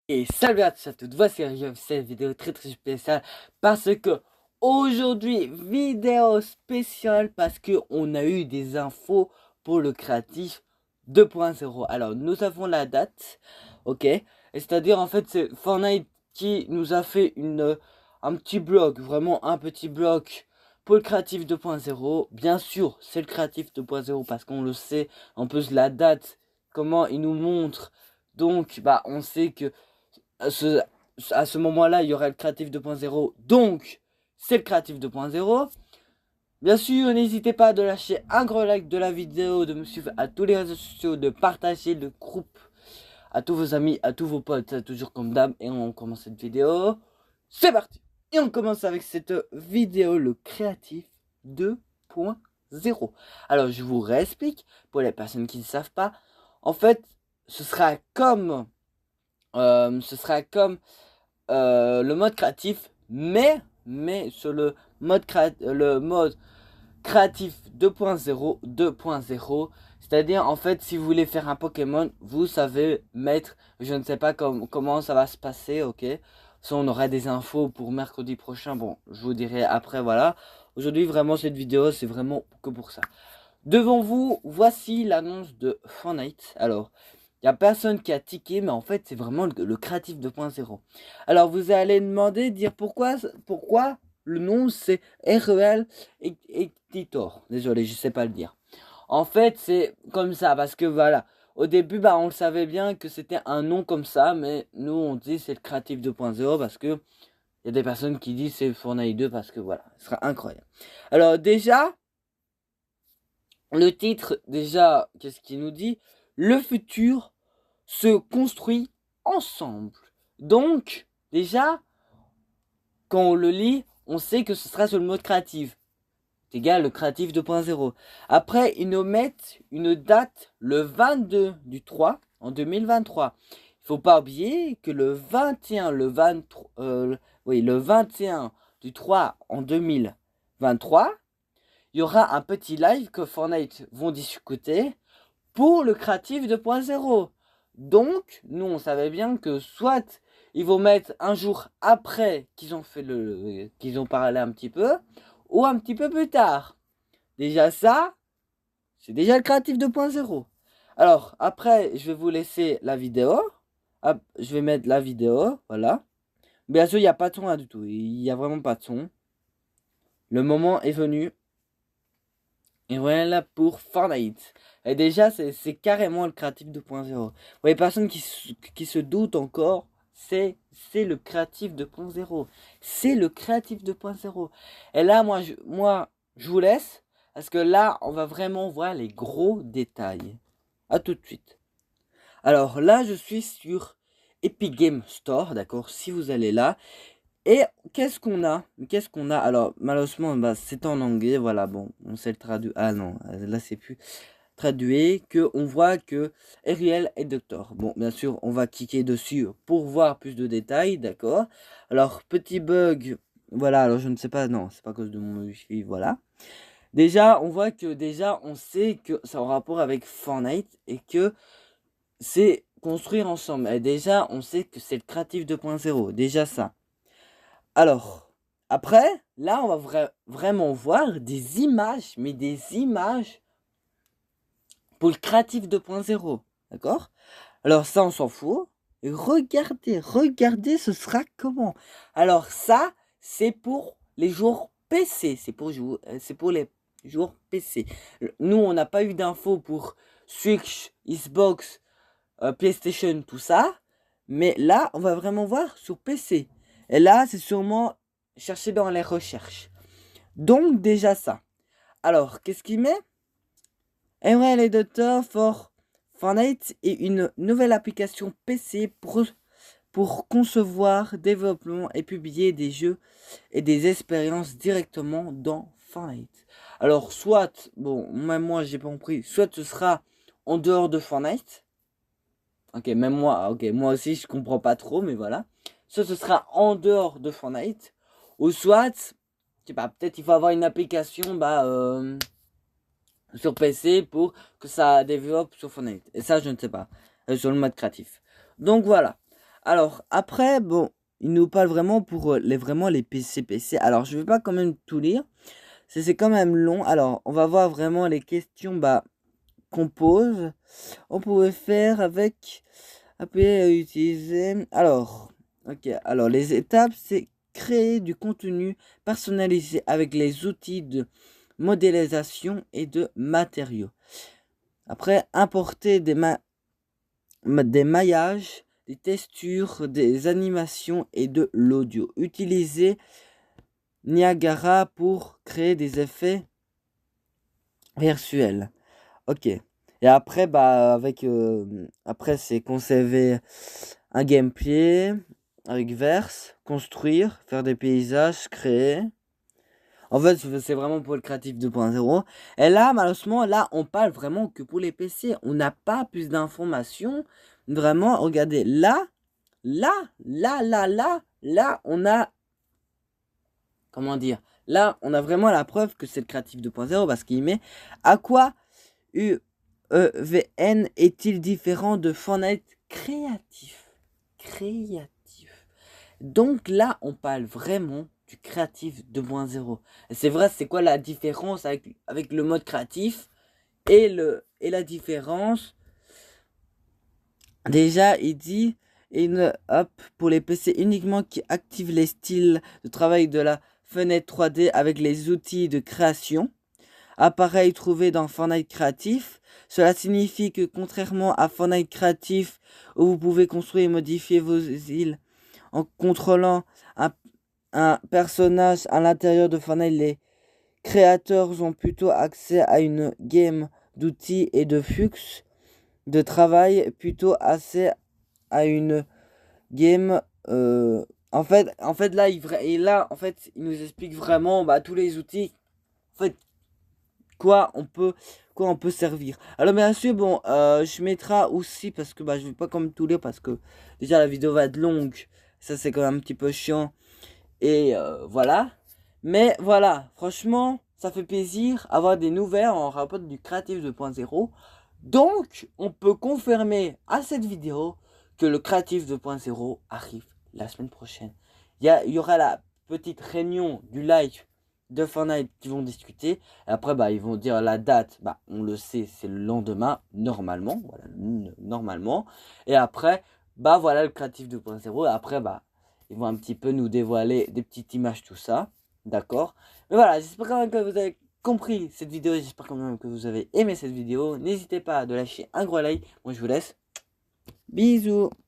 Et salut à tous et à toutes, voici cette vidéo très spéciale parce que aujourd'hui, vidéo spéciale parce que on a eu des infos pour le créatif 2.0. Alors nous avons la date, ok, et c'est-à-dire en fait c'est Fortnite qui nous a fait un petit blog, vraiment un petit blog pour le créatif 2.0. Bien sûr c'est le créatif 2.0 parce qu'on le sait, en plus la date, comment il nous montre, donc bah on sait que à ce, à ce moment-là, il y aurait le créatif 2.0. Donc, c'est le créatif 2.0. Bien sûr, n'hésitez pas à lâcher un gros like de la vidéo, de me suivre à tous les réseaux sociaux, de partager le groupe à tous vos amis, à tous vos potes, toujours comme d'hab. Et on commence cette vidéo. C'est parti. Et on commence avec cette vidéo, le créatif 2.0. Alors, je vous réexplique pour les personnes qui ne savent pas. En fait, ce sera comme le mode créatif, mais sur le mode créatif 2.0, c'est-à-dire en fait si vous voulez faire un Pokémon, vous savez mettre, je ne sais pas comment ça va se passer, ok, ça on aura des infos pour mercredi prochain, bon je vous dirai après, voilà. Aujourd'hui vraiment cette vidéo c'est vraiment que pour ça. Devant vous, voici l'annonce de Fortnite. Alors, il n'y a personne qui a tiqué, mais en fait, c'est vraiment le créatif 2.0. Alors, vous allez demander, dire pourquoi le nom c'est REL Editor. Désolé, je sais pas le dire. En fait, c'est comme ça, parce que voilà, au début, bah, on le savait bien que c'était un nom comme ça, mais nous, on dit c'est le créatif 2.0 parce que il y a des personnes qui disent c'est Fortnite 2 parce que voilà, ce sera incroyable. Alors, déjà, le titre, déjà, qu'est-ce qu'il nous dit? Le futur se construit ensemble. Donc, déjà, quand on le lit, on sait que ce sera sur le mode créatif. C'est égal le créatif 2.0. Après, ils nous mettent une date le 22 du 3 en 2023. Il faut pas oublier que le 21, le 21 du 3 en 2023, il y aura un petit live que Fortnite vont discuter pour le créatif 2.0. Donc, nous, on savait bien que soit ils vont mettre un jour après qu'ils ont parlé un petit peu, ou un petit peu plus tard. Déjà ça, c'est déjà le créatif 2.0. Alors, après, je vais vous laisser la vidéo. Hop, je vais mettre la vidéo, voilà. Bien sûr, il n'y a pas de son là du tout. Il n'y a vraiment pas de son. Le moment est venu. Et voilà pour Fortnite. Et déjà, c'est carrément le créatif 2.0. Pour les personnes qui se doutent encore, c'est le créatif 2.0. C'est le créatif 2.0. Et là, je vous laisse. Parce que là, on va vraiment voir les gros détails. À tout de suite. Alors là, je suis sur Epic Game Store, d'accord? Si vous allez là. Et qu'est-ce qu'on a? Qu'est-ce qu'on a? Alors, malheureusement, bah, c'est en anglais, voilà, bon, on sait le traduire. Ah non, là, c'est plus traduit, que on voit que Ariel est docteur. Bon, bien sûr, on va cliquer dessus pour voir plus de détails, d'accord? Alors, petit bug, voilà, alors je ne sais pas, non, c'est pas à cause de mon wifi, voilà. Déjà, on voit que déjà, on sait que c'est en rapport avec Fortnite et que c'est construire ensemble. Et déjà, on sait que c'est le créatif 2.0, déjà ça. Alors, après, là, on va vraiment voir des images, mais des images pour le créatif 2.0. D'accord? Alors, ça, on s'en fout. Et regardez, ce sera comment? Alors, ça, c'est pour les joueurs PC. C'est pour les joueurs PC. Nous, on n'a pas eu d'infos pour Switch, Xbox, PlayStation, tout ça. Mais là, on va vraiment voir sur PC. Et là, c'est sûrement chercher dans les recherches. Donc, déjà ça. Alors, qu'est-ce qu'il met? Unreal Editor for Fortnite est une nouvelle application PC pour concevoir, développer et publier des jeux et des expériences directement dans Fortnite. Alors, soit, bon, même moi, j'ai pas compris, soit ce sera en dehors de Fortnite. Ok, même moi, ok, moi aussi je comprends pas trop, mais voilà. Soit ce sera en dehors de Fortnite, ou soit, je sais pas, peut-être il faut avoir une application sur PC pour que ça développe sur Fortnite. Et ça, je ne sais pas, sur le mode créatif. Donc voilà. Alors, après, bon, il nous parle vraiment pour vraiment les PC. Alors, je vais pas quand même tout lire. C'est quand même long. Alors, on va voir vraiment les questions qu'on pose. On pouvait faire avec appuyer à utiliser. Alors, ok. Alors, les étapes, c'est créer du contenu personnalisé avec les outils de modélisation et de matériaux. Après, importer des maillages, des textures, des animations et de l'audio. Utiliser Niagara pour créer des effets virtuels. Ok. Et après, après, c'est conserver un gameplay avec verse, construire, faire des paysages, créer. En fait, c'est vraiment pour le créatif 2.0. Et là, malheureusement, là, on parle vraiment que pour les PC. On n'a pas plus d'informations. Vraiment, regardez, là, on a, comment dire, là, on a vraiment la preuve que c'est le créatif 2.0 parce qu'il met à quoi UEVN est-il différent de Fortnite créatif. Donc là, on parle vraiment du créatif 2.0. Et c'est vrai, c'est quoi la différence avec le mode créatif et la différence? Déjà, il dit une app pour les PC uniquement qui active les styles de travail de la fenêtre 3D avec les outils de création. Appareil trouvé dans Fortnite Créatif. Cela signifie que contrairement à Fortnite Créatif où vous pouvez construire et modifier vos îles en contrôlant un personnage à l'intérieur de Fortnite, les créateurs ont plutôt accès à une game d'outils et de flux de travail plutôt assez à une game. En fait, là, il nous explique vraiment tous les outils. En fait, quoi on peut servir. Alors bien sûr, bon, je mettrai aussi parce que je vais pas comme tout lire parce que déjà la vidéo va être longue. Ça c'est quand même un petit peu chiant. Et voilà. Mais voilà, franchement, ça fait plaisir avoir des nouvelles en rapport du Creative 2.0. Donc, on peut confirmer à cette vidéo que le Creative 2.0 arrive la semaine prochaine. Il y aura la petite réunion du live de Fortnite qui vont discuter. Et après, ils vont dire la date. On le sait, c'est le lendemain, normalement. Voilà, normalement. Et après, voilà le Creative 2.0. Et après, ils vont un petit peu nous dévoiler des petites images, tout ça. D'accord? Mais voilà, j'espère quand même que vous avez compris cette vidéo. J'espère quand même que vous avez aimé cette vidéo. N'hésitez pas à lâcher un gros like. Moi, je vous laisse. Bisous.